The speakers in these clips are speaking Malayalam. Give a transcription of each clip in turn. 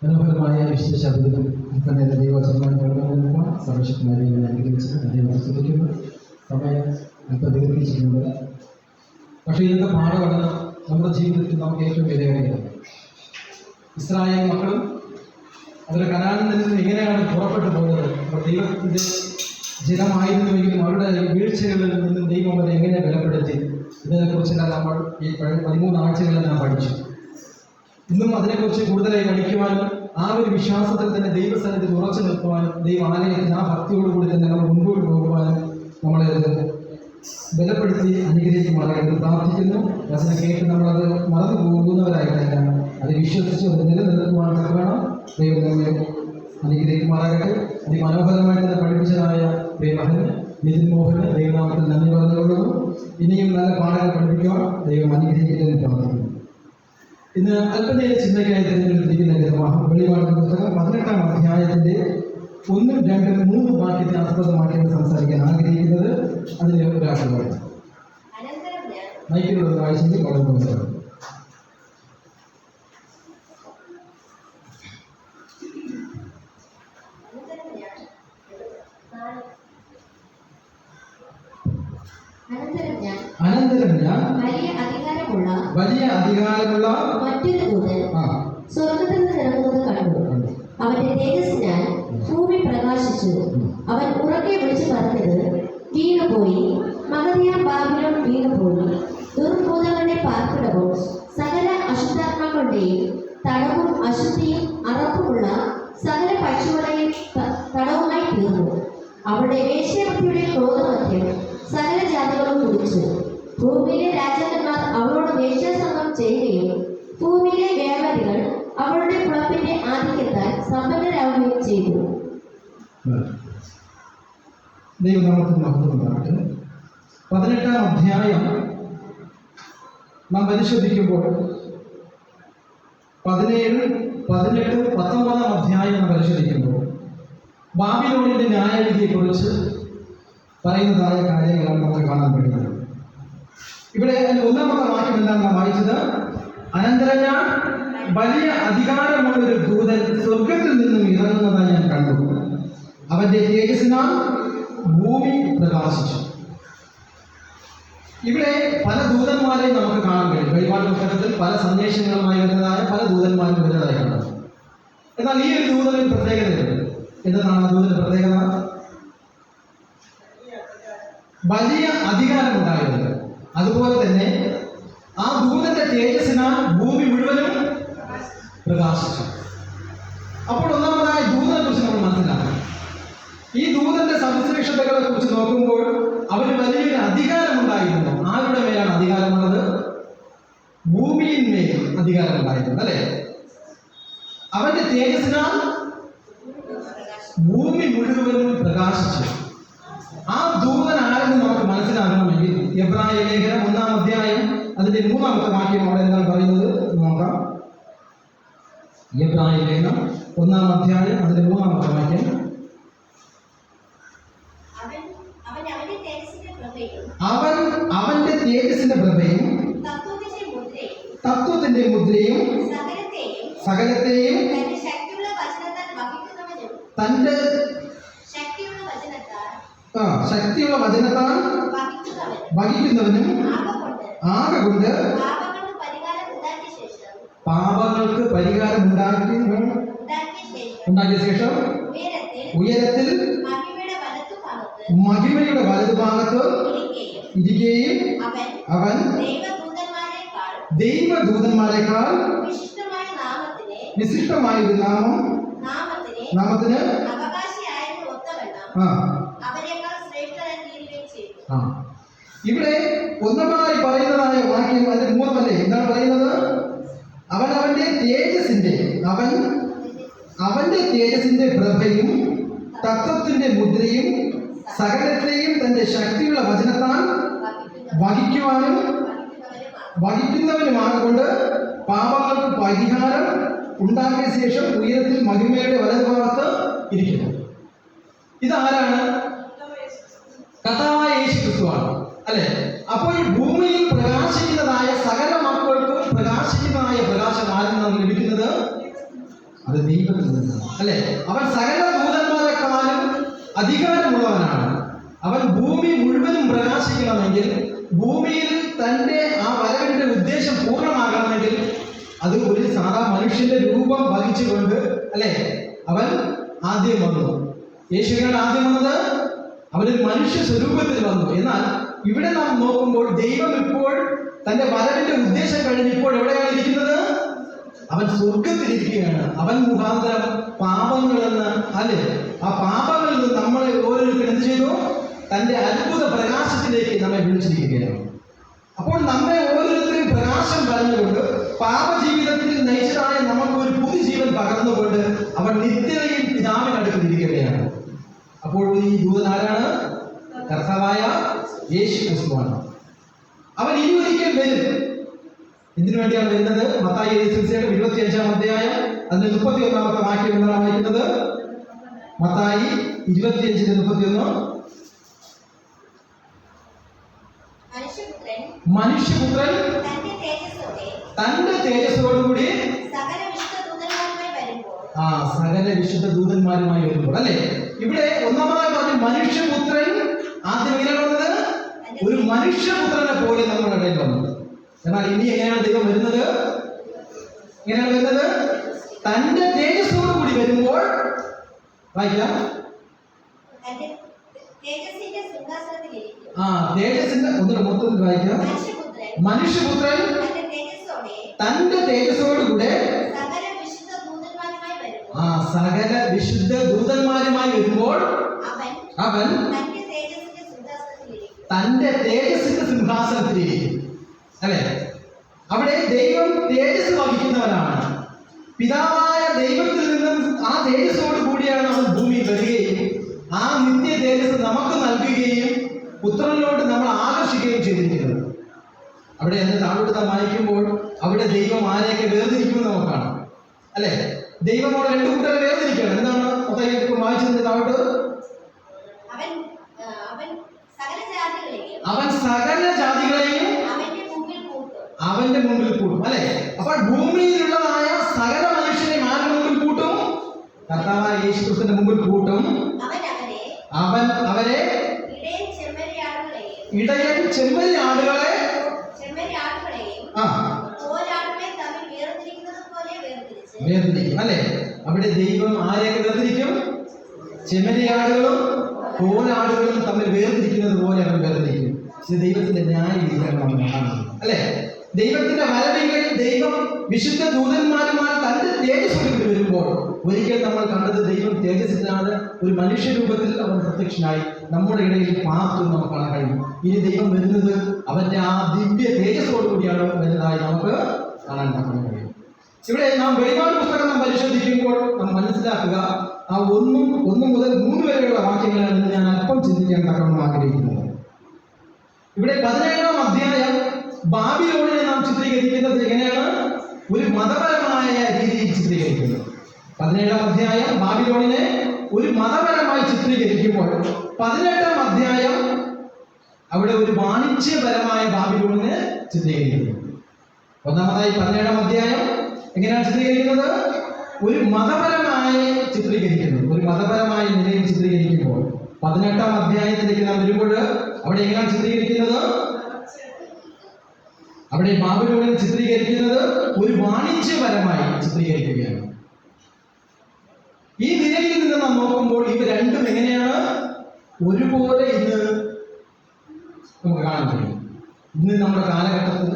മനോഹരമായ വിശേഷാഭിതം തന്നെ ദൈവചനമായി തുടങ്ങുന്ന സർവശക്തനായി അനുഗ്രഹിച്ച് അദ്ദേഹം ആസ്വദിക്കുന്നു. സമയം അല്പം ദീർഘിച്ചിട്ടുണ്ട്. പക്ഷേ ഇന്നത്തെ പാഠമാണ് നമ്മുടെ ജീവിതത്തിൽ നമുക്ക് ഏറ്റവും വിലയേറിയത്. ഇസ്രായേൽ മക്കളും അവരുടെ കനാനിൽ നിന്ന് എങ്ങനെയാണ് പുറപ്പെട്ടു പോകുന്നത്? അവർ ദൈവത്തിൻ്റെ ജനമായിരുന്നുവെങ്കിലും അവരുടെ വീഴ്ചകളിൽ നിന്നും ദൈവം അവരെ എങ്ങനെ ബലപ്പെടുത്തി, ഇതിനെക്കുറിച്ചെല്ലാം നമ്മൾ ഈ 13 ആഴ്ചകളിൽ നാം പഠിച്ചു. ഇന്നും അതിനെക്കുറിച്ച് കൂടുതലായി പഠിക്കുവാനും ആ ഒരു വിശ്വാസത്തിൽ തന്നെ ദൈവസന്നിധി ഉറച്ചു നിൽക്കുവാനും ദൈവാലയത്തിന് ആ ഭക്തിയോടുകൂടി തന്നെ നമ്മൾ മുൻപോട്ട് പോകുവാനും നമ്മളെ ബലപ്പെടുത്തി അനുഗ്രഹിക്കുമാറായിട്ട് പ്രാർത്ഥിക്കുന്നു. വചനം കേട്ട് നമ്മളത് മറന്നു പോകുന്നവരായിട്ടല്ല, അത് വിശ്വസിച്ച് അത് നിലനിർത്തുവാനൊക്കെ വേണം. ദൈവം നമ്മെ അനുഗ്രഹിക്കുമാറാകട്ടെ. അതിമനോഹരമായിട്ട് തന്നെ പഠിപ്പിച്ചതായ പ്രിയമകന് നിതിൻ മോഹന് ദൈവനാമത്തിൽ നന്ദി പറഞ്ഞുകൊള്ളുന്നു. ഇനിയും നല്ല പാഠങ്ങൾ പഠിപ്പിക്കുവാൻ ദൈവം അനുഗ്രഹിക്കട്ടെ പ്രാർത്ഥിക്കുന്നു. ഇന്ന് അല്പനേരം ചിന്തയ്ക്കായി തിരഞ്ഞെടുത്തിരിക്കുന്ന ഗ്രന്ഥമാണ് വെളിപാടിന്റെ പുസ്തകം 18-ാം അധ്യായത്തിന്റെ 1, 2, 3 വാക്യത്തെ ആസ്പദമാക്കിയാണ് സംസാരിക്കാൻ ആഗ്രഹിക്കുന്നത്. അതിന് ഒരാൾക്ക് പറയും മൈക്കിലുള്ള വായിച്ചെങ്കിൽ വളരെ മനസ്സിലാക്കും. അനന്തരം ഞാൻ വലിയ അധികാരമുള്ള മറ്റൊരു ദൂതൻ സ്വർഗ്ഗത്തിൽ നിന്ന് ഇറങ്ങുന്നത് കണ്ടു. അവന്റെ തേജസ്സിനാൽ ഭൂമി പ്രകാശിച്ചു. അവൻ ഉറക്കെ വിളിച്ചു പറഞ്ഞത്, വീണുപോയി, മഹതിയാം ബാബിലോൺ വീണുപോയി, ദുർഭൂതങ്ങളുടെ പാർപ്പിടവും സകല അശുദ്ധാത്മാക്കളുടെയും തടവും അശുദ്ധിയും അറപ്പുമുള്ള സകല പക്ഷികളുടെയും തടവുമായി തീർന്നു. അവിടെ വേശ്യാവൃത്തിയുടെ ക്രോധമധ്യം സകല ജാതികളും കുടിച്ചു. ഭൂമിയിലെ രാജാക്കന്മാർ അവളോട് വേശ്യാസംഗം ചെയ്യുകയും ഭൂമിയിലെ വ്യാപാരികൾ അവളുടെ പുളപ്പിന്റെ ആധിക്യത്താൽ സമ്പന്നരാവുകയും ചെയ്തു. ദൈവനാമത്തിൽ മഹത്വമുണ്ടാകട്ടെ. 18-ാം അധ്യായം നാം പരിശോധിക്കുമ്പോൾ 17, 18, 19-ാം അധ്യായം നാം പരിശോധിക്കുമ്പോൾ ബാബിലോണിന്റെ ന്യായവിധിയെക്കുറിച്ച് പറയുന്നതായ കാര്യങ്ങളാണ് നമുക്ക് കാണാൻ കഴിയുന്നത്. ഇവിടെ 1-ാമത്തെ വാക്യം എന്താണ് നാം വായിച്ചത്? അനന്തരം ഞാൻ വലിയ അധികാരമുള്ളൊരു ദൂതൻ സ്വർഗത്തിൽ നിന്നും ഇറങ്ങുന്നതായി ഞാൻ കണ്ടു. അവന്റെ തേജസ്സിനാൽ ഭൂമി പ്രകാശിച്ചു. ഇവിടെ പല ദൂതന്മാരെയും നമുക്ക് കാണാൻ കഴിയും. വെളിപാട് പുസ്തകത്തിൽ പല സന്ദേശങ്ങളുമായി വരുന്നതായ പല ദൂതന്മാരും വരുന്നതായി കണ്ടു. എന്നാൽ ഈ ഒരു ദൂതന് പ്രത്യേകതയുണ്ട്. എന്താണ് ആ ദൂതന്റെ പ്രത്യേകത? വലിയ അധികാരമുണ്ടായിരുന്നത്. അതുപോലെ തന്നെ ആ ദൂതന്റെ തേജസ്സിനാൽ ഭൂമി മുഴുവനും പ്രകാശിച്ചു. അപ്പോൾ ഒന്നാമതായ ദൂതനെ കുറിച്ച് നമ്മൾ മനസ്സിലാക്കണം. ഈ ദൂതന്റെ സവിശേഷതകളെ കുറിച്ച് നോക്കുമ്പോൾ അവന് വലിയൊരു അധികാരമുണ്ടായിരുന്നു. ആരുടെ മേലാണ് അധികാരമുള്ളത്? ഭൂമിയിന്മേൽ അധികാരമുണ്ടായിരുന്നു, അല്ലെ? അവന്റെ തേജസ്സിനാൽ ഭൂമി മുഴുവനും പ്രകാശിച്ചു. ആ ദൂതൻ ആരെന്ന് നമുക്ക് മനസ്സിലാക്കണമെങ്കിൽ എബ്രായ ലേഖനം 1-ാം അധ്യായം അതിന്റെ 3-ാമത്തെ വാക്യം അവിടെ എന്താണ് പറയുന്നത് നോക്കാം. എബ്രായ ലേഖനം 1-ാം അധ്യായം അതിന്റെ 3-ാമത്തെ വാക്യം. അവൻ അവന്റെ തേജസ്സിന്റെ പ്രഭയും തത്വത്തിന്റെ മുദ്രയും സകലത്തെയും തന്റെ ശക്തിയുള്ള വചനത്താൽ വഹിക്കുന്നവനും ആകൊണ്ട് പാപങ്ങൾക്ക് പരിഹാരം ഉണ്ടാക്കിയ ശേഷം ഉയരത്തിൽ മഹിമയുടെ വലതുഭാഗത്ത് ഇരിക്കുകയും അവൻ ദൈവദൂതന്മാരെക്കാൾ വിശിഷ്ടമായ ഒരു നാമത്തിന് ഇവിടെ ഒന്നമായി പറയുന്നതായ വാക്യം അതിന്റെ 3-മല്ലേ എന്താണ് പറയുന്നത്? അവന്റെ തേജസ്സിന്റെ പ്രഭയും തത്വത്തിന്റെ മുദ്രയും സകലത്തെയും തന്റെ ശക്തിയുള്ള വചനത്താൽ വഹിക്കുന്നവനുമാകൊണ്ട് പാപങ്ങൾക്ക് പരിഹാരം ഉണ്ടാക്കിയ ശേഷം ഉയരത്തിൽ മഹിമയുടെ വലതുഭാഗത്ത് ഇരിക്കുന്നു. ഇതാരാണ്? കർത്താവായ യേശു ക്രിസ്തുവാണ്, അല്ലെ? അപ്പോൾ ഈ ഭൂമിയിൽ പ്രകാശിക്കുന്നതായ സകല മക്കൾക്കും പ്രകാശിക്കുന്നതായ പ്രകാശം ആരിൽ നിന്നാണ് ലഭിക്കുന്നത്? അത് ദൈവത്തിൽ നിന്നാണ്, അല്ലെ? അവൻ സകല ദൂതന്മാരെക്കാളും അധികാരമുള്ളവനാണ്. അവൻ ഭൂമി മുഴുവനും പ്രകാശിക്കണമെങ്കിൽ, ഭൂമിയിൽ തന്റെ ആ വരവിന്റെ ഉദ്ദേശം പൂർണ്ണമാകണമെങ്കിൽ അത് ഒരു സാധാ മനുഷ്യന്റെ രൂപം വഹിച്ചുകൊണ്ട്, അല്ലെ, അവൻ ആദ്യം വന്നു. യേശുവിനാണ് ആദ്യം വന്നത്. അവനൊരു മനുഷ്യ സ്വരൂപത്തിൽ വന്നു. എന്നാൽ ഇവിടെ നാം നോക്കുമ്പോൾ ദൈവം ഇപ്പോൾ തന്റെ വരവിന്റെ ഉദ്ദേശം കഴിഞ്ഞ് ഇപ്പോൾ എവിടെയാണ് ഇരിക്കുന്നത്? അവൻ സ്വർഗത്തിലിരിക്കുകയാണ്. അവൻ മുഖാന്തരം പാപങ്ങളെന്ന്, അല്ലെ, ആ പാപങ്ങളിൽ നിന്ന് നമ്മളെ ഓരോരുത്തരും എന്ത് ചെയ്തു? തന്റെ അത്ഭുത പ്രകാശത്തിലേക്ക് നമ്മെ വിളിച്ചിരിക്കുകയാണ്. അപ്പോൾ നമ്മെ ഓരോരുത്തരും പ്രകാശം പറഞ്ഞുകൊണ്ട് പാപജീവിതത്തിൽ നയിച്ചതായ നമുക്ക് ഒരു പുതുജീവൻ പകർന്നുകൊണ്ട് അവൻ നിത്യതയിൽ പിതാവിനടുത്തിരിക്കുകയാണ്. അപ്പോൾ ഈ ദൂതൻ ആരാണ്? കർത്താവായ യേശു ക്രിസ്തുവാണ്. അവൻ ഇനി ഒരിക്കൽ വരും. എന്തിനു വേണ്ടിയാണ് വരുന്നത്? മത്തായി 25-ാം അധ്യായം അതിന്റെ 31-ാമത്തെ വാക്യം എന്നാണ് വായിക്കുന്നത്. മത്തായി 25:31. മനുഷ്യപുത്രൻ തന്റെ തേജസ്സോടുകൂടി സകല വിശുദ്ധ ദൂതന്മാരുമായി വരുമ്പോൾ, അല്ലെ? ഇവിടെ ഒന്നാമതായി പറഞ്ഞു മനുഷ്യപുത്രൻ ആദ്യം എങ്ങനെ വന്നത്? ഒരു മനുഷ്യപുത്രനെ പോലെ നമ്മുടെ ഇടയിൽ വന്നത്. എന്നാൽ ഇനി എങ്ങനെയാണ് ദൈവം വരുന്നത്? എങ്ങനെയാണ് വരുന്നത്? തന്റെ തേജസ്സോടു കൂടി വരുമ്പോൾ, വായിക്കാം. തേജസ്സിന്റെ ഒന്നിന്റെ മൊത്തത്തിൽ വായിക്കാം. മനുഷ്യപുത്രൻ തന്റെ തേജസ്സോടുകൂടെ സകല വിശുദ്ധ ദൂതന്മാരുമായി വരുമ്പോൾ അവൻ തന്റെ തേജസ്സിന്റെ സിംഹാസനത്തിലിരിക്കും, അല്ലെ? അവിടെ ദൈവം തേജസ് വഹിക്കുന്നവനാണ്. പിതാവായ ദൈവത്തിൽ നിന്നും ആ തേജസ്സോട് കൂടിയാണ് അവൻ ഭൂമിയിൽ വരികയും ആ നിത്യ തേജസ് നമുക്ക് നൽകുകയും പുത്രനിലോട്ട് നമ്മൾ ആകർഷിക്കുകയും ചെയ്തിരിക്കുന്നത്. അവിടെ എന്ന് താഴോട്ട് നാം വായിക്കുമ്പോൾ അവിടെ ദൈവം ആരെയൊക്കെ വേർതിരിക്കുമെന്ന് നമുക്ക് കാണാം, അല്ലെ? ദൈവം അവിടെ രണ്ടു കൂട്ടരെ വേർതിരിക്കുകയാണ്. എന്താണ് ഇപ്പോൾ വായിച്ചതിന്റെ താഴോട്ട്? അവൻ സകല ജാതികളെയും അവന്റെ മുമ്പിൽ കൂട്ടും, അല്ലെ? അപ്പോൾ ഭൂമിയിലുള്ളതായ സകല മനുഷ്യരെയും ആരുടെ മുമ്പിൽ കൂട്ടും? കർത്താവായ യേശുക്രിസ്തുവിന്റെ മുമ്പിൽ കൂട്ടും. അവൻ അവരെ ഇടയൻ ചെമ്മരി ആടുകളെ വേർതിരിക്കും, അല്ലെ? അവിടെ ദൈവം ആരെയൊക്കെ വേർതിരിക്കും? ചെമ്മരിയാടുകളും കോലാടുകളും തമ്മിൽ വേർതിരിക്കുന്നത് പോലെ അവൻ വേർതിരിക്കും. ഇത് ദൈവത്തിന്റെ ന്യായവിധിയാണ് നമ്മൾ കാണുന്നത്, അല്ലെ? ദൈവത്തിന്റെ വരവിൽ ദൈവം വിശുദ്ധ ദൂതന്മാരുമായി തന്റെ തേജസ്വരൂപത്തിൽ വരുമ്പോൾ ഒരിക്കൽ നമ്മൾ കണ്ടത് ദൈവം തേജസ്സിലാണ് ഒരു മനുഷ്യരൂപത്തിൽ അവൻ പ്രത്യക്ഷനായി നമ്മുടെ ഇടയിൽ പാർത്തു നമുക്ക് കാണാൻ കഴിയും. ഇനി ദൈവം വരുന്നത് അവന്റെ ആ ദിവ്യ തേജസ്സോടു കൂടിയാണ് വരുന്നതായി നമുക്ക് കാണാൻ കഴിയും. ഇവിടെ നാം വെളിപാട് പുസ്തകം നാം പരിശോധിക്കുമ്പോൾ നാം മനസ്സിലാക്കുക ആ 1 മുതൽ 3 വരെയുള്ള വാക്യങ്ങളാണ് ഞാൻ അല്പം ചിന്തിക്കാൻ തക്കണം ആഗ്രഹിക്കുന്നത്. ഇവിടെ 17-ാം അധ്യായം ബാബിലോണിനെ നാം ചിത്രീകരിക്കുന്നത് എങ്ങനെയാണ്? ഒരു മതപരമായ രീതിയിൽ ചിത്രീകരിക്കുന്നത്. 17-ാം അധ്യായം ബാബിലോണിനെ ഒരു മതപരമായി ചിത്രീകരിക്കുമ്പോൾ 18-ാം അധ്യായം അവിടെ ഒരു വാണിജ്യപരമായ ബാബിലോണിനെ ചിത്രീകരിക്കുന്നു. ഒന്നാമതായി 17-ാം അധ്യായം എങ്ങനെയാണ് ചിത്രീകരിക്കുന്നത്? ഒരു മതപരമായി ചിത്രീകരിക്കുന്നു, ഒരു മതപരമായ നിലയിൽ ചിത്രീകരിക്കുമ്പോൾ 18-ാം അധ്യായത്തിലേക്ക് നാം വരുമ്പോൾ അവിടെ എങ്ങനെയാണ് ചിത്രീകരിക്കുന്നത്? അവിടെ ബാബിലോണിൽ ചിത്രീകരിക്കുന്നത് ഒരു വാണിജ്യപരമായി ചിത്രീകരിക്കുകയാണ്. ഈ നിലയിൽ നിന്ന് നാം നോക്കുമ്പോൾ ഇവ രണ്ടും എങ്ങനെയാണ് ഒരുപോലെ ഇന്ന് നമുക്ക് കാണാൻ കഴിയും. ഇന്ന് നമ്മുടെ കാലഘട്ടത്തിൽ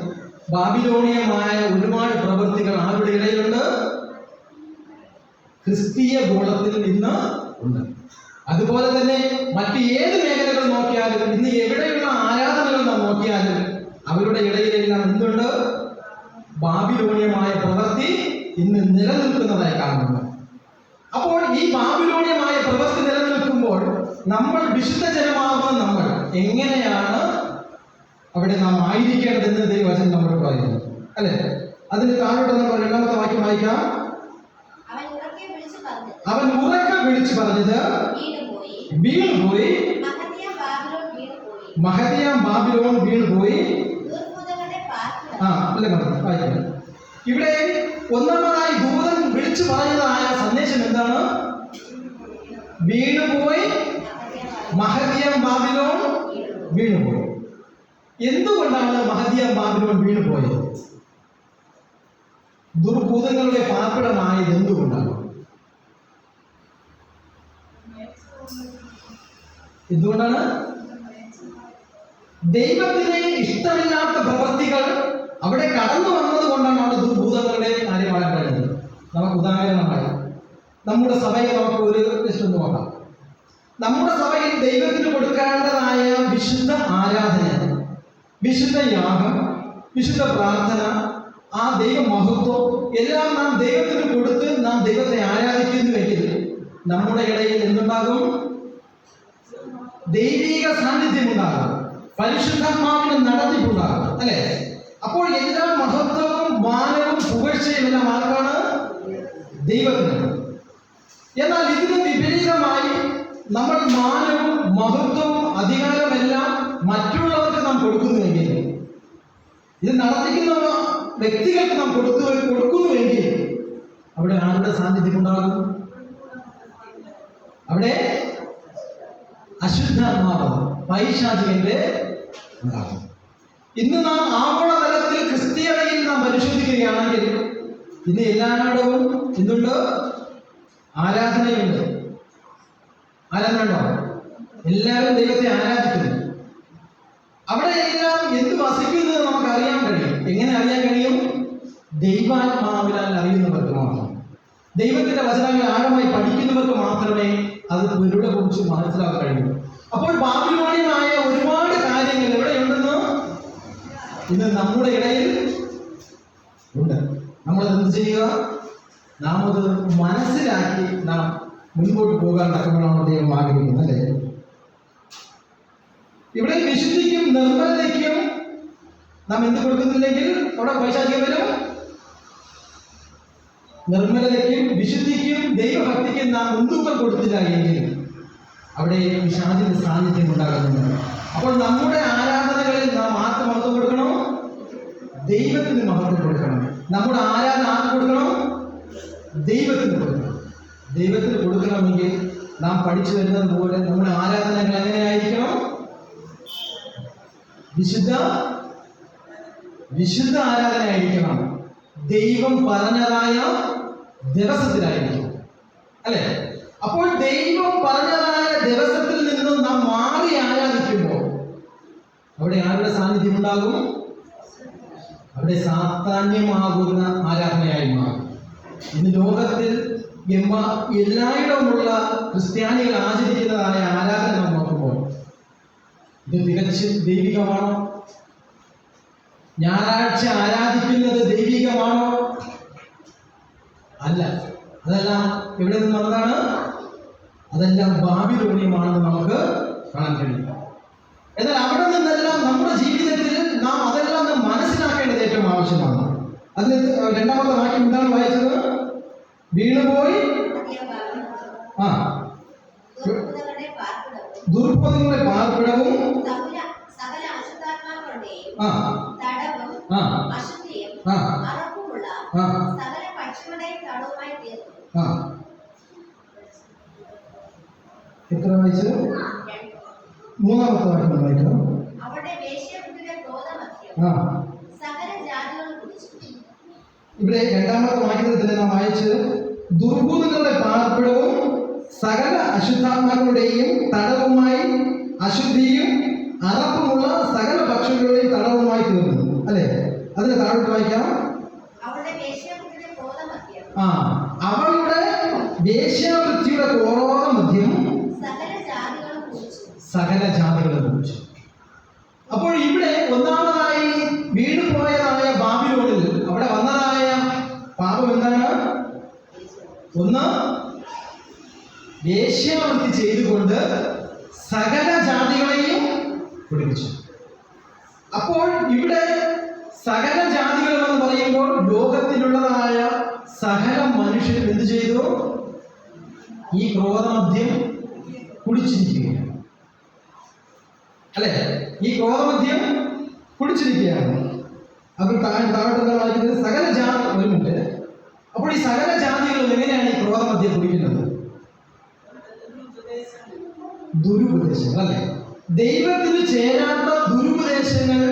ബാബിലോണിയമായ ഒരുപാട് പ്രവൃത്തികൾ ആരുടെ ഇടയിലുണ്ട്? ക്രിസ്തീയ ഗോളത്തിൽ ഇന്ന് ഉണ്ട്. അതുപോലെ തന്നെ മറ്റ് ഏത് മേഖലകൾ നോക്കിയാലും, ഇന്ന് എവിടെയുള്ള ആരാധനകൾ നാം നോക്കിയാലും അവരുടെ ഇടയിലെല്ലാം എന്തുണ്ട്? ബാബിലോണിയമായ പ്രവൃത്തി ഇന്ന് നിലനിൽക്കുന്നതായി കാണുന്നു. അപ്പോൾ ഈ ബാബിലോണിയമായ പ്രവൃത്തി നിലനിൽക്കുമ്പോൾ നമ്മൾ വിശുദ്ധ ജനമാകുന്ന നമ്മൾ എങ്ങനെയാണ് അവിടെ നാം ആയിരിക്കേണ്ടതെന്ന് ദൈവവചനം നമ്മളോട് പറയുന്നു, അല്ലെ? അതിന് താഴോട്ട് നമ്മൾ 2-ാമത്തെ വാക്യം വായിക്കാം. അവൻ ഉറക്കെ വിളിച്ചു പറഞ്ഞത് വീണുപോയി, മഹതിയാം ബാബിലോൺ വീണുപോയി. വായിക്കാം. ഇവിടെ ഒന്നാമതായി ദൂതൻ വിളിച്ചു വിളിച്ചു പറയുന്നതായ സന്ദേശം എന്താണ്? വീണുപോയി, മഹദിയ ബാബിലോൺ വീണുപോയി. എന്തുകൊണ്ടാണ് മഹദിയ ബാബിലോൺ വീണുപോയത്? ദുർഭൂതങ്ങളുടെ പാർപ്പിടമായത് എന്തുകൊണ്ടാണ്? എന്തുകൊണ്ടാണ്? ദൈവത്തിന് ഇഷ്ടമില്ലാത്ത പ്രവൃത്തികൾ അവിടെ കടന്നു വന്നത് കൊണ്ടാണ് അവിടെ ദുർഭൂതങ്ങളുടെ കാര്യമാകാൻ കഴിയുന്നത്. നമുക്ക് ഉദാഹരണമായി നമ്മുടെ സഭയിൽ നമുക്ക് ഒരു പ്രശ്നം നോക്കാം. നമ്മുടെ സഭയിൽ ദൈവത്തിന് കൊടുക്കേണ്ടതായ വിശുദ്ധ ആരാധന, വിശുദ്ധ യാഗം, വിശുദ്ധ പ്രാർത്ഥന, ആ ദൈവ മഹത്വം എല്ലാം നാം ദൈവത്തിന് കൊടുത്ത് നാം ദൈവത്തെ ആരാധിക്കുന്നുവെങ്കിൽ നമ്മുടെ ഇടയിൽ എന്തുണ്ടാകും? ദൈവിക സാന്നിധ്യം ഉണ്ടാകും, പരിശുദ്ധാത്മാവിന്റെ നടത്തിപ്പുണ്ടാകും, അല്ലെ? അപ്പോൾ എല്ലാ മഹത്വവും മാനവും പുകഴ്ചയും എല്ലാം ആർക്കാണ്? ദൈവത്തിന്. എന്നാൽ ഇതിന് വിപരീതമായി നമ്മൾ മാനവും മഹത്വവും അധികാരമെല്ലാം മറ്റുള്ളവർക്ക് നാം കൊടുക്കുന്നുവെങ്കിൽ, ഇത് നടത്തിക്കുന്ന വ്യക്തികൾക്ക് നാം കൊടുക്കുന്നുവെങ്കിൽ അവിടെ ആരുടെ സാന്നിധ്യം ഉണ്ടാകും? അവിടെ അശുദ്ധാത്മാവ്, പൈശാചികന്റെ ഉണ്ടാകും. ഇന്ന് നാം ആഗോളതലത്തിൽ ക്രിസ്തീയതയിൽ നാം പരിശോധിക്കുകയാണെങ്കിൽ ഇന്ന് എല്ലായിടവും എന്തുണ്ട്? ആരാധനയുണ്ട്. ആരാധന ഉണ്ടോ? എല്ലാവരും ദൈവത്തെ ആരാധിക്കുന്നു. അവിടെ എല്ലാം എന്ത് വസിക്കുന്നത് നമുക്ക് അറിയാൻ കഴിയും. എങ്ങനെ അറിയാൻ കഴിയും? ദൈവാത്മാവിനാൽ അറിയുന്നവർക്ക് മാത്രം, ദൈവത്തിന്റെ വചനങ്ങൾ ആഴമായി പഠിക്കുന്നവർക്ക് മാത്രമേ അത് പൊരുളെ കുറിച്ച് മനസ്സിലാക്കാൻ കഴിയൂ. അപ്പോൾ ബാബിലോണിയമായ ഒരുപാട് കാര്യങ്ങൾ എവിടെയുണ്ടെന്ന് ഇന്ന് നമ്മുടെ ഇടയിൽ ഉണ്ട്. നമ്മൾ എന്ത് ചെയ്യുക? നാം അത് മനസ്സിലാക്കി നാം മുൻപോട്ട് പോകാൻ തക്കവണ്ണമാണ് ദൈവം ആഗ്രഹിക്കുന്നത്, അല്ലേ? ഇവിടെ വിശുദ്ധിക്കും നിർമ്മലതയ്ക്കും നാം എന്ത് കൊടുക്കുന്നില്ലെങ്കിൽ അവിടെ പൈശാചികം വരും. നിർമ്മലതയ്ക്കും വിശുദ്ധിക്കും ദൈവഭക്തിക്കും നാം മുൻതൂക്കം കൊടുത്തില്ല എങ്കിൽ അവിടെ പിശാചിന്റെ സാന്നിധ്യം ഉണ്ടാകുന്നുണ്ട്. അപ്പോൾ നമ്മുടെ ആരാധനകളിൽ നാം ആർക്ക് മഹത്വം കൊടുക്കണം? ദൈവത്തിന് മഹത്വം കൊടുക്കണം. നമ്മുടെ ആരാധന ആർക്ക് കൊടുക്കണം? ദൈവത്തിന് കൊടുക്കണം. ദൈവത്തിന് കൊടുക്കണമെങ്കിൽ നാം പഠിച്ചു വരുന്നത് പോലെ നമ്മുടെ ആരാധനകൾ എങ്ങനെയായിരിക്കണം? വിശുദ്ധ ആരാധനയായിരിക്കണം. ദൈവം പറഞ്ഞതായ ദിവസത്തിലായിരിക്കും, അല്ലെ? അപ്പോൾ ദൈവം പറഞ്ഞതായ ദിവസത്തിൽ നിന്നും നാം മാറി ആരാധിക്കുമ്പോൾ അവിടെ ആരുടെ സാന്നിധ്യം ഉണ്ടാകും? അവിടെ സാധാന്യമാകുന്ന ആരാധനയായി മാറും. ഇന്ന് ലോകത്തിൽ എല്ലായിടവുമുള്ള ക്രിസ്ത്യാനികൾ ആചരിക്കുന്നതായ ആരാധന നാം നോക്കുമ്പോൾ ഇത് തികച്ചും ദൈവികമാണോ? ഞായറാഴ്ച ആരാധിക്കുന്നത് ദൈവികമാണോ? അല്ല. അതെല്ലാം എവിടെ നിന്ന് വന്നതാണ്? അതെല്ലാം ബാബിലോണിയമാണെന്ന് നമുക്ക് കാണാൻ കഴിയും. എന്നാൽ അവിടെ നിന്നെല്ലാം നമ്മുടെ ജീവിതത്തിൽ നാം അതെല്ലാം മനസ്സിലാക്കേണ്ടത് ഏറ്റവും ആവശ്യമാണ്. അതിന് രണ്ടാമത്തെ വാക്യം എന്താണ് വായിച്ചത്? വീണുപോയി, ദുർഭൂതങ്ങളുടെ പാർപ്പിടവും എത്ര വായിച്ചു? മൂന്നാമത്തെ വാക്യം വായിക്കണം. ഇവിടെ രണ്ടാമത്തെ വാക്യത്തിൽ തന്നെ നാം വായിച്ച് ദുർഭൂതങ്ങളുടെ പാർപ്പിടവും സകല അശുദ്ധാത്മാക്കളുടെയും തടവുമായി അശുദ്ധിയും അറപ്പുമുള്ള സകല പക്ഷികളുടെയും തടവുമായി തീർന്നു, അല്ലെ? അതിന് താഴോട്ട് വായിക്കാം. അവളുടെ വേശ്യാവൃത്തിയുടെ ക്രോധ മധ്യം സകല ജാതികളെ കുറിച്ച്. അപ്പോൾ ഇവിടെ ഒന്നാമതായി വീണുപോയതായ ബാബിലോണിൽ അവിടെ വന്നതായ പാപം എന്താണ്? ഒന്ന്, വേശ്യാവൃത്തി ചെയ്തുകൊണ്ട് സകല ജാതികളെയും കുടിപ്പിച്ചു. അപ്പോൾ ഇവിടെ സകല ജാതികൾ എന്ന് പറയുമ്പോൾ ലോകത്തിലുള്ളതായ സകല മനുഷ്യരും എന്ത് ചെയ്തു? ഈ ക്രോധമദ്യം കുടിച്ചിരിക്കുകയാണ്, അല്ലെ? ഈ ക്രോധമദ്യം കുടിച്ചിരിക്കുകയാണ്. അപ്പോൾ താഴോട്ട് വായിക്കുന്നത് സകല ജാതി വരുന്നുണ്ട്. അപ്പോൾ ഈ സകല ജാതികളും ദുരുപദേശങ്ങൾ, അല്ലെ? ദൈവത്തിന് ചേരാത്ത ദുരുപദേശങ്ങൾ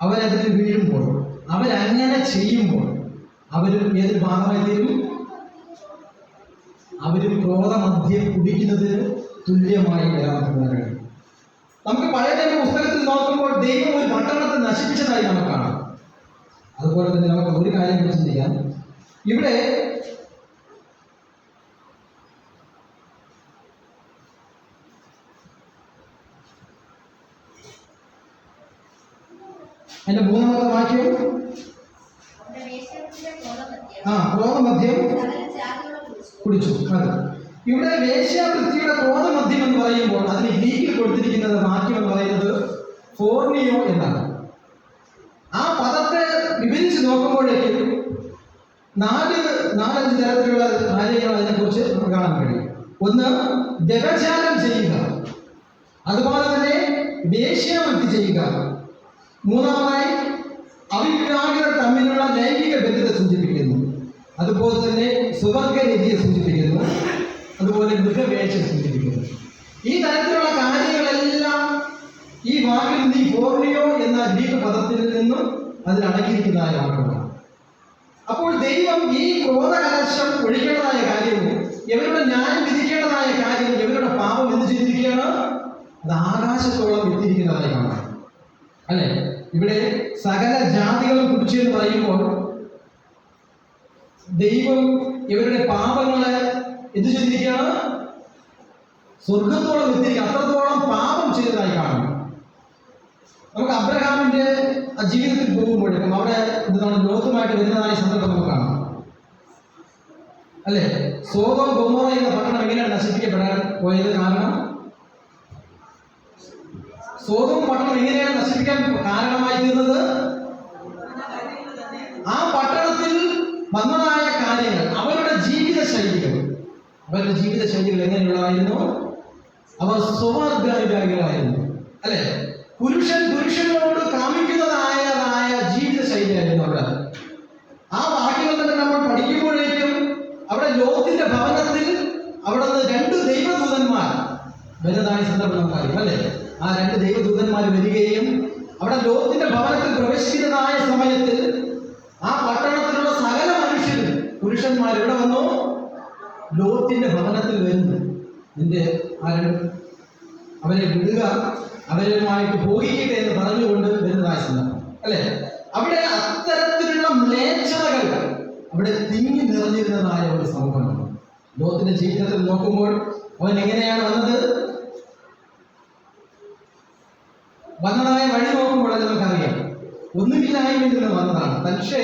അവരതിൽ വീഴുമ്പോൾ, അവരങ്ങനെ ചെയ്യുമ്പോൾ അവരും ഏതൊരു ഭാഗമായി തീരും? അവരും ക്രോധമദ്യം കുടിക്കുന്നതിന് തുല്യമായി വരാമെന്ന് കഴിയും. നമുക്ക് പഴയ നിയമ പുസ്തകത്തിൽ നോക്കുമ്പോൾ ദൈവം ഒരു പട്ടണത്തെ നശിപ്പിച്ചതായി നമുക്ക് കാണാം. അതുപോലെ തന്നെ നമുക്ക് ഒരു കാര്യം കൂടി ചിന്തിക്കാം. ഇവിടെ അതിന്റെ 3-ാമത്തെ വാക്യം, ക്രോധമദ്യം കുടിച്ചു. അതെ, ഇവിടെ വേശ്യാവൃത്തിയുടെ ക്രോധമദ്യം എന്ന് പറയുമ്പോൾ അതിന് ഗ്രീക്കിൽ കൊടുത്തിരിക്കുന്നത് വാക്യം എന്ന് പറയുന്നത് ഫോർണിയോ എന്നാണ്. ആ പദത്തെ വിഭജിച്ച് നോക്കുമ്പോഴേക്കും 4-5 തരത്തിലുള്ള കാര്യങ്ങൾ അതിനെക്കുറിച്ച് നമുക്ക് കാണാൻ കഴിയും. ഒന്ന്, വ്യഭിചാരം ചെയ്യുക, അതുപോലെ തന്നെ വേശ്യാവൃത്തി ചെയ്യുക, മൂന്നാമതായി അവിവാഹിതർ തമ്മിലുള്ള ലൈംഗിക ബന്ധത്തെ സൂചിപ്പിക്കുന്നു, അതുപോലെ തന്നെ സുവർഗരതിയെ സൂചിപ്പിക്കുന്നു, അതുപോലെ മൃഗവേഴ്ച സൂചിപ്പിക്കുന്നു. ഈ തരത്തിലുള്ള കാര്യങ്ങളെല്ലാം ഈ വാക്കിൽ നിന്ന്, ഈ ഫോർണിയോ എന്ന ഗ്രീക്ക് പദത്തിൽ നിന്നും അതിലടങ്ങിയിരിക്കുന്നതായ വാക്കുകളാണ്. അപ്പോൾ ദൈവം ഈ ക്രോധകലശം ഒഴിക്കേണ്ടതായ കാര്യവും ഇവരുടെ ന്യായം വിധിക്കേണ്ടതായ കാര്യവും ഇവരുടെ പാപം എന്ത് ചെയ്തിരിക്കുകയാണ്? അത് ആകാശത്തോളം എത്തിയിരിക്കുന്നതായി കാണാം, അല്ലെ? ഇവിടെ സകല ജാതികളും കുടിച്ചു എന്ന് പറയുമ്പോൾ ദൈവം ഇവരുടെ പാപങ്ങളെ എന്ത് ചെയ്തിരിക്കുകയാണ്? സ്വർഗത്തോളം എത്തിയിരിക്കുക, അത്രത്തോളം പാപം ചെയ്തതായി കാണുന്നു. നമുക്ക് അബ്രഹാമിന്റെ ജീവിതത്തിൽ പോകുമ്പോഴേക്കും അവിടെ എന്താണ് ലോകത്തുമായിട്ട് വരുന്നതായ സന്ദർഭം നമുക്ക് കാണാം, അല്ലെ? സോദോം ഗൊമോറ എന്ന പട്ടണം എങ്ങനെയാണ് നശിപ്പിക്കപ്പെടാൻ പോയത്? കാരണം സോദോം പട്ടണം എങ്ങനെയാണ് നശിപ്പിക്കാൻ കാരണമായി തീർന്നത്? ആ പട്ടണത്തിൽ വന്നതായ കാര്യങ്ങൾ, അവരുടെ ജീവിത ശൈലികൾ എങ്ങനെയുള്ളതായിരുന്നു? അവർ സ്വവർഗാനുരാഗികളായിരുന്നു, അല്ലെ? പുരുഷനോട് കാമിക്കുന്നതായ ജീവിത ശൈലിയായിരുന്നു അവിടെ. ആ വാക്യങ്ങൾ തന്നെ നമ്മൾ പഠിക്കുമ്പോഴേക്കും അവിടെ ലോകത്തിന്റെ ഭവനത്തിൽ അവിടെ നിന്ന് 2 ദൈവദൂതന്മാർ വരുന്നതായ സന്ദർഭം നമുക്കറിയാം, അല്ലെ? ആ 2 ദൈവദൂതന്മാർ വരികയും അവിടെ ലോകത്തിന്റെ ഭവനത്തിൽ പ്രവേശിക്കുന്നതായ സമയത്തിൽ ആ പട്ടണത്തിലുള്ള സകല മനുഷ്യരും, പുരുഷന്മാർ ഇവിടെ വന്നു ലോകത്തിന്റെ ഭവനത്തിൽ വരുന്നു. നിന്റെ അവരെ വിടുക, അവരുമായിട്ട് പോയിക്കട്ടെ എന്ന് പറഞ്ഞുകൊണ്ട് വരുന്നതായ സന്ദർഭം, അല്ലെ? അവിടെ അത്തരത്തിലുള്ള മ്ലേച്ഛതകൾ അവിടെ തിങ്ങി നിറഞ്ഞിരുന്നതായ ഒരു സമൂഹമാണ്. ലോകത്തിന്റെ ജീവിതത്തിൽ നോക്കുമ്പോൾ അവൻ എങ്ങനെയാണ് വന്നതായ വഴി നോക്കുമ്പോൾ അത് നമുക്കറിയാം. ഒന്നുമില്ലായ്മയിൽ നിന്ന് വന്നതാണ്. പക്ഷേ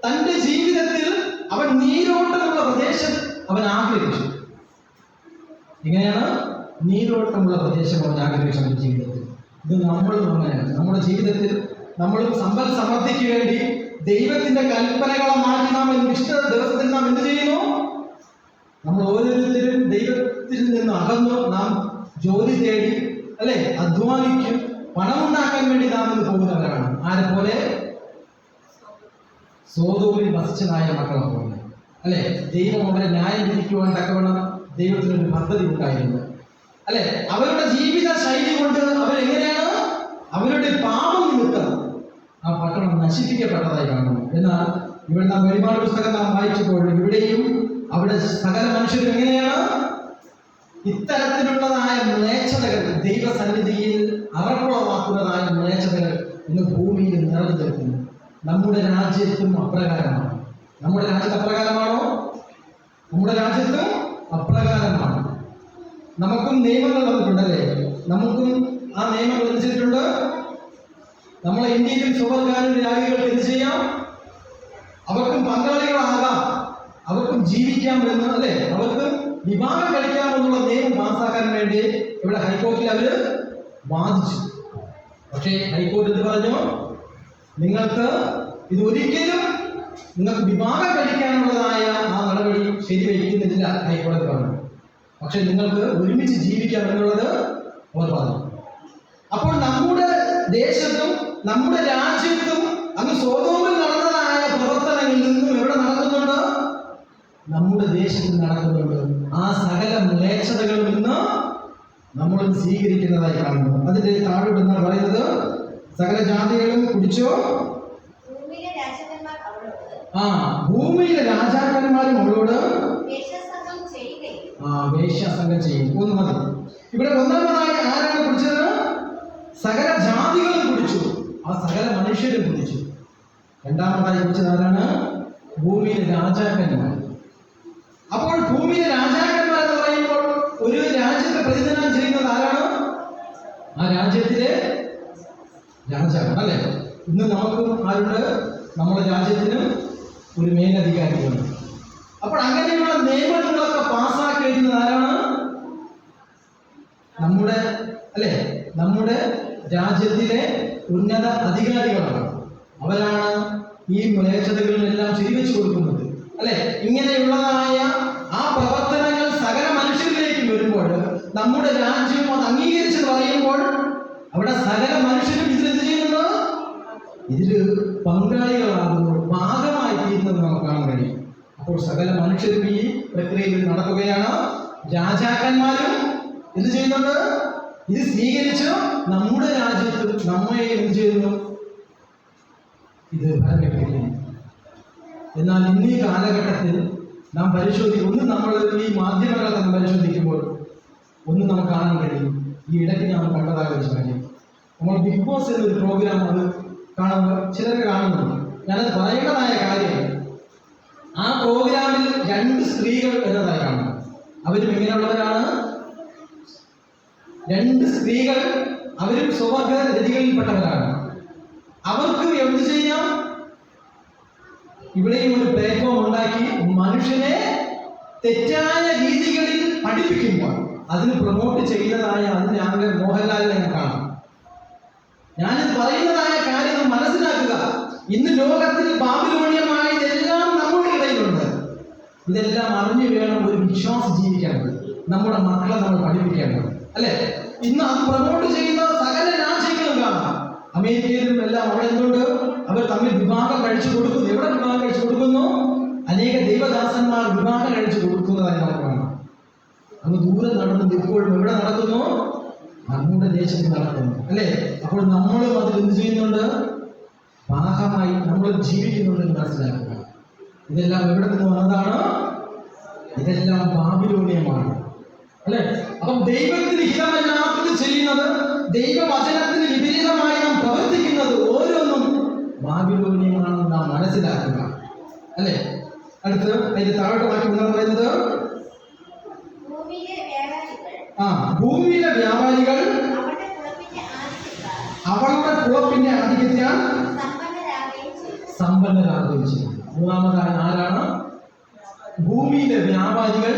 തന്റെ ജീവിതത്തിൽ അവൻ നീരോട്ടമുള്ള പ്രദേശം അവൻ ആഗ്രഹിച്ചു. എങ്ങനെയാണ്? നീരോട്ടമുള്ള പ്രദേശം അവൻ ആഗ്രഹിച്ചു അവന്റെ ജീവിതത്തിൽ. ഇത് നമ്മളും അങ്ങനെയാണ്. നമ്മുടെ ജീവിതത്തിൽ നമ്മളും സമ്പൽ സമൃദ്ധിക്ക് വേണ്ടി ദൈവത്തിന്റെ കൽപ്പനകളെ മാറ്റി നാം നിഷ്ഠ ദിവസത്തിൽ നാം എന്ത് ചെയ്യുന്നു? നമ്മൾ ഓരോരുത്തരും ദൈവത്തിൽ നിന്ന് അകന്നു നാം ജോലി തേടി, അല്ലെ, അധ്വാനിക്കും, പണമുണ്ടാക്കാൻ വേണ്ടി നാം ഇന്ന് പോകുന്നവരാണ്. ആരെ പോലെ? സോദോമിൽ വസിച്ചതായ മക്കളെ പോലെ, അല്ലെ? ദൈവം അവരെ ന്യായം വിധിക്കുവാൻ തക്കവണ്ണം ദൈവത്തിനൊരു പദ്ധതി ഉണ്ടായിരുന്നു, അല്ലെ? അവരുടെ ജീവിത ശൈലി കൊണ്ട് അവരെങ്ങനെയാണ്? അവരുടെ പാപം നിമിത്തം ആ പട്ടണം നശിപ്പിക്കപ്പെട്ടതായി കാണുന്നു. എന്നാൽ ഇവിടെ നാം വെളിപാട് പുസ്തകം നാം വായിച്ചപ്പോൾ ഇവിടെയും അവിടെ സകല മനുഷ്യരും എങ്ങനെയാണ്? ഇത്തരത്തിലുള്ളതായ മ്ലേച്ഛതകൾ, ദൈവസന്നിധിയിൽ അറപ്പുളവാക്കുന്നതായ മ്ലേച്ഛതകൾ ഇന്ന് ഭൂമിയിൽ നിറഞ്ഞു നിൽക്കുന്നു. നമ്മുടെ രാജ്യത്തും അപ്രകാരമാണ്. നമ്മുടെ രാജ്യത്ത് അപ്രകാരമാണോ? നമ്മുടെ രാജ്യത്തും അപ്രകാരമാണ്. നമുക്കും നിയമങ്ങൾ വന്നിട്ടുണ്ടല്ലേ? നമുക്കും ആ നിയമങ്ങൾ അനുസരിച്ചിട്ടുണ്ട്. നമ്മളെ ഇന്ത്യയിലും സ്വവർഗാനുരാഗികൾക്ക് എന്ത് ചെയ്യാം? അവർക്കും പങ്കാളികളാകാം, അവർക്കും ജീവിക്കാം എന്ന്, അല്ലെ? അവർക്കും വിവാഹം കഴിക്കാമെന്നുള്ള നിയമം പാസ്സാക്കാൻ വേണ്ടി ഇവിടെ ഹൈക്കോടതിയിൽ അവര് വാദിച്ചു. പക്ഷേ ഹൈക്കോടതി എന്ത് പറഞ്ഞു? നിങ്ങൾക്ക് ഇതൊരിക്കലും നിങ്ങൾക്ക് വിവാഹം കഴിക്കാനുള്ളതായ ആ നടപടി ശരിവയ്ക്കുന്നില്ല ഹൈക്കോടതി പറഞ്ഞു. പക്ഷെ നിങ്ങൾക്ക് ഒരുമിച്ച് ജീവിക്കാം എന്നുള്ളത് അവർ പറഞ്ഞു. അപ്പോൾ നമ്മുടെ ദേശത്തും നമ്മുടെ രാജ്യത്തും അങ്ങ് സോദോമിൽ നടന്നതായ പ്രവർത്തനങ്ങളിൽ നിന്നും എവിടെ നടക്കുന്നുണ്ട്? നമ്മുടെ ദേശത്തിൽ നടക്കുന്നുണ്ട്. ആ സകല മ്ലേച്ഛതകളിൽ നിന്ന് നമ്മളും സ്വീകരിക്കുന്നതായി കാണുന്നു. അതിന്റെ താഴോട്ട് എന്നാണ് പറയുന്നത്? സകല ജാതികളും കുടിച്ചോ. ഭൂമിയിലെ രാജാക്കന്മാർ അവളോട് വേശ്യാസംഗം ചെയ്യും. ഒന്ന് മതി. ഇവിടെ ഒന്നാമതായി ആരാണ് കുടിച്ചത്? സകല ജാതികളും കുടിച്ചു, ആ സകല മനുഷ്യരും കുടിച്ചു. രണ്ടാമതായി കുടിച്ചത് ആരാണ്? ഭൂമിയിലെ രാജാക്കന്മാർ. അപ്പോൾ ഭൂമിയിലെ രാജാക്കന്മാർ എന്ന് പറയുമ്പോൾ ഒരു രാജ്യത്തെ പ്രതിനിധാനം ചെയ്യുന്നത് ആരാണ്? ആ രാജ്യത്തിലെ രാജാവ്, അല്ലെ? ഇന്ന് നമുക്കും ആരുണ്ട്? നമ്മുടെ രാജ്യത്തിന് ഒരു മേലധികാരിയുണ്ട്. അപ്പോൾ അങ്ങനെയുള്ള നിയമങ്ങളൊക്കെ പാസ്സാക്കി വരുന്നത് ആരാണ്? നമ്മുടെ രാജ്യത്തിലെ ഉന്നത അധികാരികളാണ്. അവരാണ് ഈ മ്ലേച്ഛതകളിലെല്ലാം ശരിവെച്ചു കൊടുക്കുന്നത്, അല്ലെ? ഇങ്ങനെയുള്ളതായ ആ പ്രവർത്തനങ്ങൾ സകല മനുഷ്യരിലേക്ക് വരുമ്പോൾ നമ്മുടെ രാജ്യം അത് അംഗീകരിച്ച് പറയുമ്പോൾ അവിടെ സകല മനുഷ്യരും ഇതിലെന്ത് ചെയ്യുന്നത്? ഇതിൽ പങ്കാളികളാകുന്നു, ഭാഗമായി തീരുന്നത് നമുക്ക് കാണാൻ കഴിയും. അപ്പോൾ സകല മനുഷ്യരും ഈ പ്രക്രിയയിൽ നടക്കുകയാണ്. രാജാക്കന്മാരും എന്ത് ചെയ്യുന്നുണ്ട്? ഇത് സ്വീകരിച്ച് നമ്മുടെ രാജ്യത്ത് നമ്മെ എന്ത് ചെയ്യുന്നു? ഇത് ഫലമെടുക്കുന്നു. എന്നാൽ ഇന്നീ കാലഘട്ടത്തിൽ നാം ഒന്ന് നമ്മൾ ഈ മാധ്യമങ്ങളെ തന്നെ പരിശോധിക്കുമ്പോൾ ഒന്ന് നമുക്ക് കാണാൻ കഴിയും. ഈ ഇടയ്ക്ക് നാം കണ്ടതായ ഒരു കാര്യം, നമ്മൾ ബിഗ് ബോസ് എന്നൊരു പ്രോഗ്രാം അത് കാണുമ്പോൾ ചിലർ കാണുന്നുണ്ട്. ഞാനത് പറയേണ്ടതായ കാര്യം, ആ പ്രോഗ്രാമിൽ 2 സ്ത്രീകൾ എന്നതായി കാണുന്നു. അവരും എങ്ങനെയുള്ളവരാണ്? 2 സ്ത്രീകൾ, അവരും സ്വവർഗ രതികളിൽപ്പെട്ടവരാണ്. അവർക്ക് എന്ത് ചെയ്യാം? ഇവിടെയും ഒരു പ്ലാറ്റ്ഫോം ഉണ്ടാക്കി മനുഷ്യനെ തെറ്റായ രീതികളിൽ പഠിപ്പിക്കുമ്പോൾ അതിന് പ്രൊമോട്ട് ചെയ്യുന്നതായ അതിന്റെ ആകെ മോഹൻലാലിനെ കാണാം. ഞാനിത് പറയുന്നതായ കാര്യം മനസ്സിലാക്കുക. ഇന്ന് ലോകത്തിൽ ബാബിലോണിയമായതെല്ലാം നമ്മുടെ ഇടയിലുണ്ട്. ഇതെല്ലാം അറിഞ്ഞു വേണം ഒരു വിശ്വാസം ജീവിക്കേണ്ടത്, നമ്മുടെ മക്കളെ നമ്മൾ പഠിപ്പിക്കേണ്ടത്, അല്ലെ? ഇന്ന് അത് പ്രൊമോട്ട് ചെയ്യുന്ന സകല രാജ്യങ്ങളും കാണാം. അമേരിക്കയിലും എല്ലാം അവിടെ എന്തുകൊണ്ട്? അവർ തമ്മിൽ വിവാഹം കഴിച്ചു കൊടുക്കുന്നു. എവിടെ വിവാഹം കഴിച്ചു കൊടുക്കുന്നു? അനേക ദൈവദാസന്മാർ വിവാഹം കഴിച്ചു കൊടുക്കുന്നതായി നമുക്ക് കാണാം. അങ്ങ് ദൂരം നടന്നത് ഇപ്പോഴും എവിടെ നടക്കുന്നു? നമ്മുടെ ദേശത്ത് നടക്കുന്നു, അല്ലെ? അപ്പോൾ നമ്മളും അതിൽ എന്ത് ചെയ്യുന്നുണ്ട്? ഭാഗമായി നമ്മൾ ജീവിക്കുന്നുണ്ടെന്ന് മനസ്സിലാക്കുക. ഇതെല്ലാം എവിടെ നിന്ന് വന്നതാണ്? ഇതെല്ലാം ബാബിലോണിയമാണ്, അല്ലെ? അപ്പം ദൈവത്തിന് ഹിതമല്ലാത്തത് ചെയ്യുന്നത്, ദൈവവചനത്തിന് വിപരീതമായി നാം പ്രവർത്തിക്കുന്നത് ഓരോന്നും ബാബിലോണിയമാണെന്ന് നാം മനസ്സിലാക്കുക, അല്ലെ? അടുത്ത് അതിന്റെ താഴോട്ട് മാറ്റി എന്നാണ് പറയുന്നത്? ഭൂമിയിലെ വ്യാപാരികൾ അവളുടെ കുളപ്പിന്റെ ആധിക്യത്താൽ സമ്പന്നരാകുകയും ചെയ്യും. മൂന്നാമതായി ആരാണ്? ഭൂമിയിലെ വ്യാപാരികൾ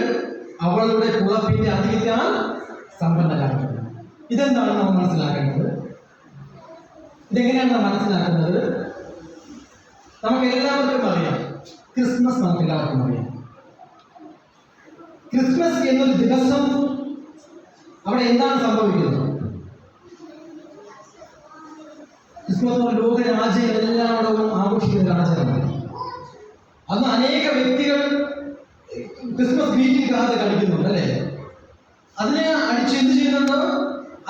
അവളുടെ കുളപ്പിന്റെ ആധിക്യത്താൽ സമ്പന്നരാകുക. ഇതെന്താണ് നാം മനസ്സിലാക്കേണ്ടത്? ഇതെങ്ങനെയാണ് നാം മനസ്സിലാക്കുന്നത്? നമുക്ക് എല്ലാവർക്കും അറിയാം, ക്രിസ്മസ് നമുക്ക് എല്ലാവർക്കും അറിയാം. ക്രിസ്മസ് എന്നൊരു ദിവസം അവിടെ എന്താണ് സംഭവിക്കുന്നത്? ക്രിസ്മസ് ലോക രാജ്യങ്ങളെല്ലായിടവും ആഘോഷിക്കുന്ന ആചാരമാണ്. അന്ന് അനേക വ്യക്തികൾ ക്രിസ്മസ് ഗ്രീറ്റിംഗ് കാർഡ് കളിക്കുന്നുണ്ട്, അല്ലെ? അതിനെ അടിച്ച് എന്ത് ചെയ്യുന്നുണ്ട്?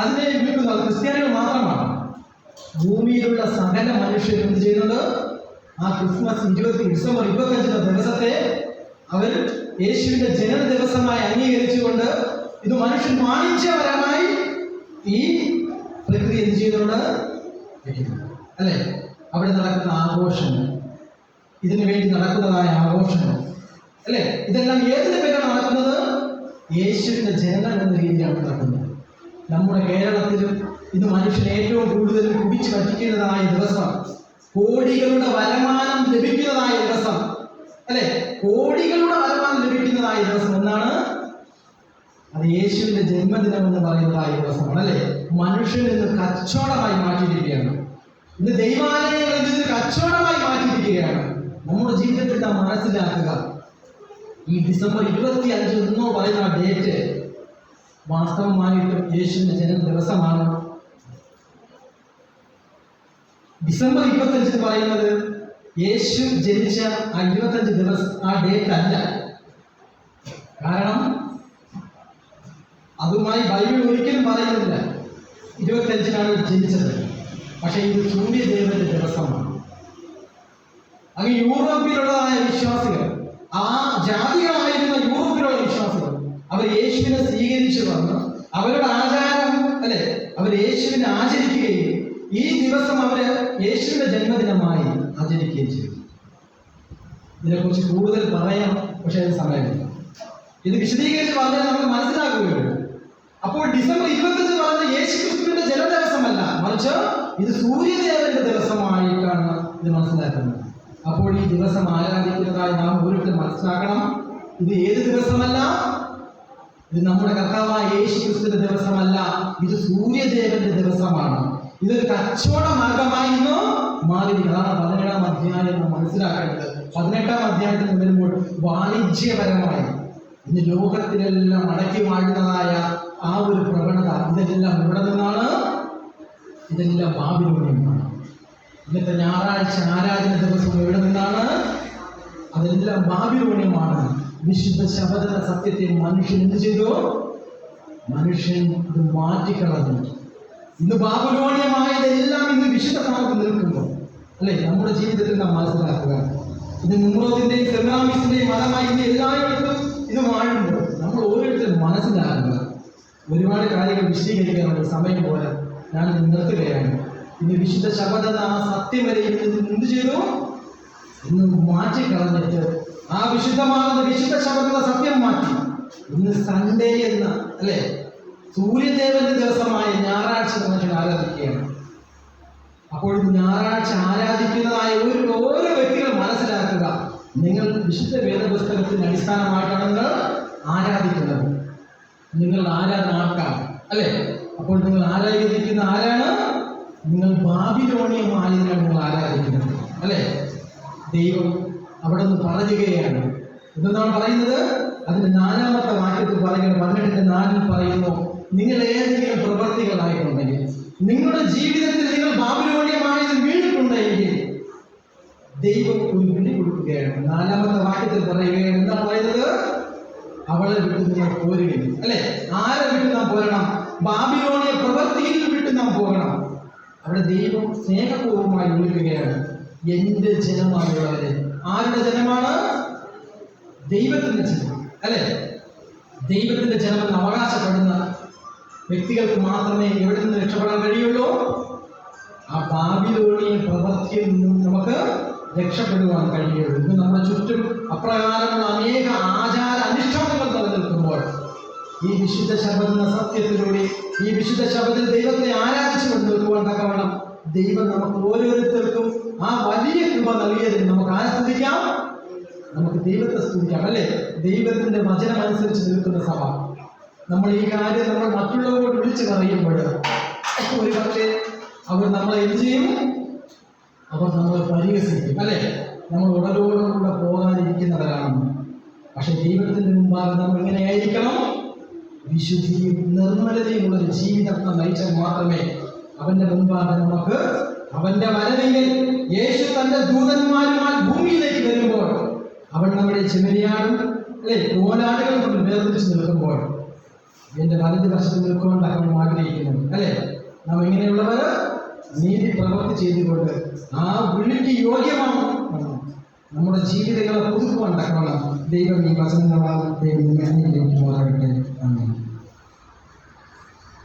അതിനെ വിൽക്കുന്നത് ക്രിസ്ത്യാനികൾ മാത്രമാണ്. ഭൂമിയിലുള്ള സകല മനുഷ്യരും എന്ത് ചെയ്യുന്നുണ്ട്? ആ ക്രിസ്മസ് ഡിസംബർ 25 ദിവസത്തെ അവർ യേശുവിന്റെ ജനന ദിവസമായി അംഗീകരിച്ചുകൊണ്ട് ഇത് മനുഷ്യൻ വാണിജ്യപരമായി ഈ പ്രക്രിയ എന്ത് ചെയ്യുന്നുണ്ട്? അല്ലെ? അവിടെ നടക്കുന്ന ആഘോഷങ്ങൾ, ഇതിനു വേണ്ടി നടക്കുന്നതായ ആഘോഷങ്ങൾ, അല്ലെ? ഇതെല്ലാം ഏതിന്റെ പേരാണ് നടക്കുന്നത്? യേശുവിന്റെ ജനനം എന്ന രീതിയിലാണ് നടക്കുന്നത്. നമ്മുടെ കേരളത്തിലും ഇന്ന് മനുഷ്യൻ ഏറ്റവും കൂടുതൽ കുടിച്ചു വറ്റിക്കുന്നതായ ദിവസം, കോടികളുടെ വരുമാനം ലഭിക്കുന്നതായ ദിവസം, അല്ലെ? കോടികളുടെ വരുമാനം ലഭിക്കുന്നതായ ദിവസം എന്നാണ്? അത് യേശുവിന്റെ ജന്മദിനം എന്ന് പറയുന്നതായ ദിവസമാണ്, അല്ലെ? മനുഷ്യൻ ഇന്ന് കച്ചവടമായി മാറ്റിയിരിക്കുകയാണ്. ഇന്ന് ദൈവാലയങ്ങളിൽ നിന്ന് കച്ചവടമായി മാറ്റിയിരിക്കുകയാണ്. നമ്മുടെ ജീവിതത്തിൽ നാം മനസ്സിലാക്കുക, ഈ ഡിസംബർ 25 എന്നോ പറയുന്ന ഡേറ്റ് വാസ്തവമായിട്ടും യേശുവിന്റെ ജനന ദിവസമാണ്. ഡിസംബർ 25 പറയുന്നത് യേശു ജനിച്ച ആ 25 ദിവസം, ആ ഡേറ്റ് അല്ല. കാരണം അതുമായി ബൈബിൾ ഒരിക്കലും പറയുന്നില്ല 25-നാണ് ജനിച്ചത്. പക്ഷെ ഇത് സൂര്യദേവന്റെ ദിവസമാണ്. അങ്ങ് യൂറോപ്പിലുള്ളതായ വിശ്വാസികൾ, ആ ജാതികളായിരുന്ന യൂറോപ്പിലുള്ള വിശ്വാസികൾ, അവർ യേശുവിനെ സ്വീകരിച്ചു വന്ന് അവരുടെ ആചാരം അല്ലെ, അവർ യേശുവിനെ ആചരിക്കുകയും ഈ ദിവസം അവര് യേശുവിന്റെ ജന്മദിനമായി ആചരിക്കുകയും ചെയ്തു. ഇതിനെക്കുറിച്ച് കൂടുതൽ പറയാം, പക്ഷെ അതിന് സമയമില്ല. ഇത് വിശദീകരിച്ച് പറഞ്ഞാൽ നമ്മൾ മനസ്സിലാക്കുകയുള്ളൂ. അപ്പോൾ ഡിസംബർ 25 പറഞ്ഞ യേശു ക്രിസ്തുവിന്റെ ജന്മദിവസമല്ല, മറിച്ച് ഇത് സൂര്യദേവന്റെ ദിവസമായിട്ടാണ് ഇത് മനസ്സിലാക്കുന്നത്. അപ്പോൾ ഈ ദിവസം ആരാധിക്കുന്നതായി നാം ഓരോരുത്തരും മനസ്സിലാക്കണം. ഇത് ഏത് ദിവസമല്ല? ഇത് നമ്മുടെ കർത്താവായ യേശു ക്രിസ്തുവിന്റെ ദിവസമല്ല, ഇത് സൂര്യദേവന്റെ ദിവസമാണ്. ഇതൊരു കച്ചവട മാർഗമായിരുന്നു മാറിയിരിക്കുന്നത്. അതാണ് 17-ാം അധ്യായം നാം മനസ്സിലാക്കേണ്ടത്. 18-ാം അധ്യായത്തിൽ വരുമ്പോൾ വാണിജ്യപരമായി ഇന്ന് ലോകത്തിലെല്ലാം അടക്കി വാഴുന്നതായ ആ ഒരു പ്രവണത, ഇതെല്ലാം ഇവിടെ നിന്നാണ്. ഇതെല്ലാം ബാബിലോണിയമാണ്. ഇന്നത്തെ ഞായറാഴ്ച ആരാധന ദിവസം എവിടെ നിന്നാണ്? അതെല്ലാം ബാബിലോണിയമാണ്. വിശുദ്ധ ശബദ സത്യത്തെ മനുഷ്യൻ എന്ത് ചെയ്തു? മനുഷ്യൻ ഇത് മാറ്റിക്കളഞ്ഞു. ഇന്ന് ബാബിലോണിയമായതെല്ലാം ഇന്ന് വിശുദ്ധ സ്ഥാനത്ത് നിൽക്കുമ്പോൾ അല്ലെ, നമ്മുടെ ജീവിതത്തിൽ നാം മനസ്സിലാക്കുക. ഇത് നിമ്രോദിന്റെയും സെമിറാമിസിന്റെയും മതമായി ഇന്ന് എല്ലായിടത്തും ഇത് വാഴുമ്പോൾ നമ്മൾ ഓരോരുത്തരും മനസ്സിലാക്കുക. ഒരുപാട് കാര്യങ്ങൾ വിശദീകരിക്കാനുള്ള സമയം പോലെ ഞാൻ നിർത്തുകയാണ്. ഇന്ന് വിശുദ്ധ ശബദ ആ സത്യം വരെ എന്ത് ചെയ്തു? ഇന്ന് മാറ്റിക്കളഞ്ഞിട്ട് ആ വിശുദ്ധമാകുന്ന വിശുദ്ധ ശബദ സത്യം മാറ്റി ഇന്ന് സൺഡേ എന്ന അല്ലെ, സൂര്യദേവന്റെ ദിവസമായ ഞായറാഴ്ച മനുഷ്യൻ ആരാധിക്കുകയാണ്. അപ്പോൾ ഞായറാഴ്ച ആരാധിക്കുന്നതായ ഓരോ വ്യക്തികളും മനസ്സിലാക്കുക, നിങ്ങൾ വിശുദ്ധ വേദപുസ്തകത്തിന്റെ അടിസ്ഥാനമായിട്ടാണ് നിങ്ങൾ ആരാധിക്കുന്നത്. നിങ്ങൾ ആരാധന ആൾക്കാണ് അല്ലെ. അപ്പോൾ നിങ്ങൾ ആരാധിക്കുന്ന ആരാണ്? നിങ്ങൾ ബാബിലോണിയമായതിനാണ് നിങ്ങൾ ആരാധിക്കുന്നത് അല്ലെ. ദൈവം അവിടെ നിന്ന് പറയുകയാണ്. എന്താണ് പറയുന്നത്? അതിന്റെ 4-ാമത്തെ വാക്യത്തിൽ പറയുന്നത്, 18:4 പറയുന്നു, നിങ്ങൾ ഏതെങ്കിലും പ്രവൃത്തികളായിട്ടുണ്ടെങ്കിൽ, നിങ്ങളുടെ ജീവിതത്തിൽ നിങ്ങൾ ബാബിലോണിയമായത് വീണിട്ടുണ്ടെങ്കിൽ ദൈവം ഒരു വിളി കൊടുക്കുകയാണ്. 4-ാമത്തെ വാക്യത്തിൽ പറയുകയാണ്. എന്താണ് പറയുന്നത്? അവളെ വിട്ട് നിങ്ങൾ പോരുകയും അല്ലെ. ആരെ വിട്ട് നാം പോരണം? ബാബിലോണിയ പ്രവൃത്തിയിൽ വിട്ട് നാം പോകണം. അവിടെ ദൈവം സ്നേഹപൂർവ്വമായി വിളിക്കുകയാണ്, എന്റെ ജനമായുള്ളവരെ. ആരുടെ ജനമാണ്? ദൈവത്തിന്റെ ജനം അല്ലെ. ദൈവത്തിന്റെ ജനമെന്ന് അവകാശപ്പെടുന്ന വ്യക്തികൾക്ക് മാത്രമേ എവിടെ നിന്ന് രക്ഷപ്പെടാൻ കഴിയുള്ളൂ? ആ ബാബിലോണിയ പ്രവൃത്തിയിൽ നിന്നും നമുക്ക് രക്ഷപ്പെടുവാൻ കഴിയുള്ളൂ. ഇന്ന് നമ്മുടെ ചുറ്റും അപ്രകാരമുള്ള അനേക ആചാര അനുഷ്ഠാനങ്ങൾ നിലനിൽക്കുമ്പോൾ ഈ വിശുദ്ധ ശബദ സത്യത്തിലൂടെ, ഈ വിശുദ്ധ ശബദത്തിൽ ദൈവത്തെ ആരാധിച്ചുകൊണ്ട് നിൽക്കുവാൻ തക്കവണ്ണം ദൈവം നമുക്ക് ഓരോരുത്തർക്കും ആ വലിയ കൃപ നൽകിയതിന് നമുക്ക് ആരെ സ്തുതിക്കാം? നമുക്ക് ദൈവത്തെ സ്തുതിക്കാം അല്ലെ. ദൈവത്തിന്റെ വചനം അനുസരിച്ച് നിൽക്കുന്ന സഭ. നമ്മൾ ഈ കാര്യം നമ്മൾ മറ്റുള്ളവരോട് വിളിച്ചു പറയുമ്പോൾ ഒരു പക്ഷേ അവർ നമ്മളെ എന്ത് ചെയ്യും? അവർ നമ്മളെ പരിഹസിക്കും അല്ലെ. നമ്മൾ ഉടലോടുകൂടെ പോകാതിരിക്കുന്നവരാണ്. പക്ഷെ ദൈവത്തിന്റെ മുമ്പാകെ നമ്മൾ എങ്ങനെയായിരിക്കണം? വിശുദ്ധിയും നിർമ്മലതയും ഉള്ള ഒരു ജീവിതം നയിച്ചാൽ മാത്രമേ അവന്റെ മുമ്പാകെ നമുക്ക് അവന്റെ വരവിൽ യേശു തന്റെ ദൂതന്മാരുമായി ഭൂമിയിലേക്ക് വരുമ്പോൾ അവൻ നമ്മുടെ ചെമ്മരിയാടും അല്ലെ കോലാടുകൾ കൊണ്ട് വേർതിരിച്ച് നിൽക്കുമ്പോൾ എന്റെ വലത് വശത്ത് നിൽക്കുകൊണ്ട് അവൻ ആഗ്രഹിക്കുന്നു അല്ലെ. നാം എങ്ങനെയുള്ളവർ? നീതി പ്രവൃത്തി ചെയ്തുകൊണ്ട് ആ വിളിക്ക് യോഗ്യമാണ് നമ്മുടെ ജീവിതങ്ങളെ പുതുക്കുവാൻ തക്കണം. ദൈവം ഈ വചനങ്ങളാൽ ദൈവം അനുഗ്രഹിക്കുമാറാകട്ടെ.